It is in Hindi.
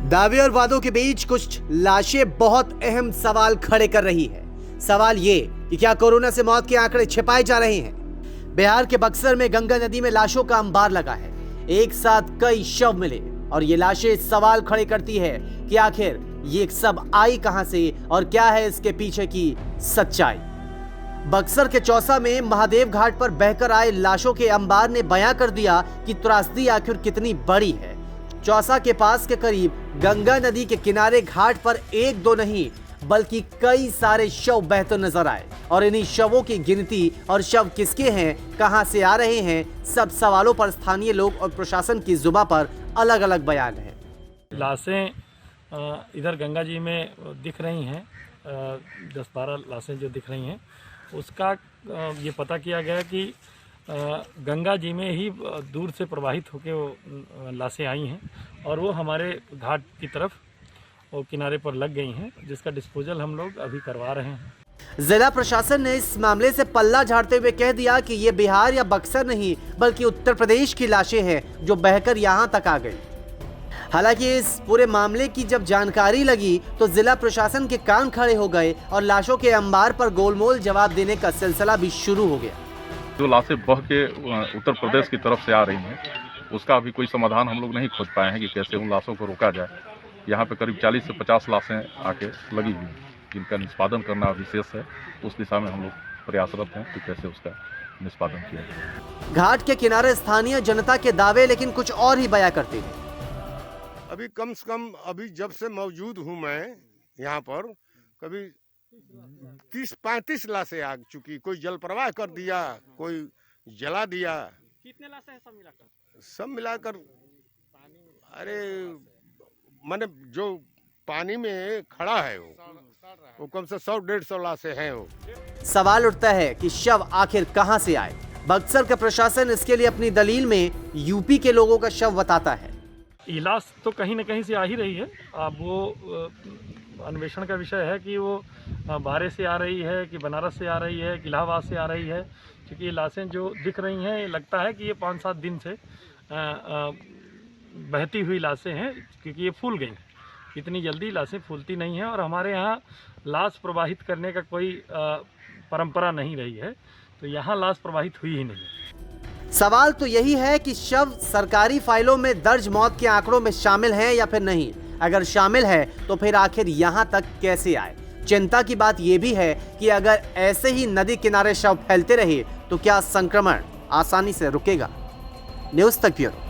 दावे और वादों के बीच कुछ लाशें बहुत अहम सवाल खड़े कर रही है। सवाल ये कि क्या कोरोना से मौत के आंकड़े छिपाए जा रहे हैं। बिहार के बक्सर में गंगा नदी में लाशों का अंबार लगा है। एक साथ कई शव मिले और ये लाशें सवाल खड़े करती है कि आखिर ये सब आई कहां से और क्या है इसके पीछे की सच्चाई। बक्सर के चौसा में महादेव घाट पर बहकर आए लाशों के अंबार ने बयां कर दिया कि त्रासदी आखिर कितनी बड़ी है। चौसा के पास के करीब गंगा नदी के किनारे घाट पर एक दो नहीं बल्कि कई सारे शव बहते नजर आए और इन्हीं शवों की गिनती और शव किसके हैं, कहां से आ रहे हैं, सब सवालों पर स्थानीय लोग और प्रशासन की जुबां पर अलग अलग बयान है। लाशें इधर गंगा जी में दिख रही हैं, 10-12 लाशें जो दिख रही हैं उसका ये पता किया गया कि गंगा जी में ही दूर से प्रवाहित होकर वो लाशें आई हैं और वो हमारे घाट की तरफ वो किनारे पर लग गई हैं, जिसका डिस्पोजल हम लोग अभी करवा रहे हैं। जिला प्रशासन ने इस मामले से पल्ला झाड़ते हुए कह दिया कि ये बिहार या बक्सर नहीं बल्कि उत्तर प्रदेश की लाशें हैं जो बहकर यहां तक आ गई। हालांकि इस पूरे मामले की जब जानकारी लगी तो जिला प्रशासन के कान खड़े हो गए और लाशों के अंबार पर गोलमोल जवाब देने का सिलसिला भी शुरू हो गया। जो लाशें बह के उत्तर प्रदेश की तरफ से आ रही हैं उसका अभी कोई समाधान हम लोग नहीं खोज पाए हैं कि कैसे उन लाशों को रोका जाए। यहाँ पे करीब 40 से 50 लाशें आके लगी हुई हैं जिनका निष्पादन करना विशेष है। उस दिशा में हम लोग प्रयासरत हैं कि कैसे उसका निष्पादन किया जाए। घाट के किनारे स्थानीय जनता के दावे लेकिन कुछ और ही बयां करते हैं। अभी कम से कम अभी जब से मौजूद हूँ मैं यहाँ पर कभी 30-35 लाशें आ चुकी। कोई जल प्रवाह कर दिया, कोई जला दिया। कितने लाशें हैं सब मिलाकर अरे माने जो पानी में खड़ा है वो कम से 100-150 लाशें हैं। वो सवाल उठता है कि शव आखिर कहां से आए। बक्सर का प्रशासन इसके लिए अपनी दलील में यूपी के लोगों का शव बताता है। लाश तो कहीं न कहीं से आ ही रही है। अब वो अन्वेषण का विषय है कि वो बारे से आ रही है कि बनारस से आ रही है कि इलाहाबाद से आ रही है, क्योंकि ये लाशें जो दिख रही हैं ये लगता है कि ये 5-7 दिन से बहती हुई लाशें हैं, क्योंकि ये फूल गई। इतनी जल्दी लाशें फूलती नहीं हैं और हमारे यहाँ लाश प्रवाहित करने का कोई परंपरा नहीं रही है, तो यहाँ लाश प्रवाहित हुई ही नहीं। सवाल तो यही है कि शव सरकारी फाइलों में दर्ज मौत के आंकड़ों में शामिल हैं या फिर नहीं। अगर शामिल है तो फिर आखिर यहाँ तक कैसे आए। चिंता की बात यह भी है कि अगर ऐसे ही नदी किनारे शव फैलते रहे तो क्या संक्रमण आसानी से रुकेगा। न्यूज़ तक ब्यूरो।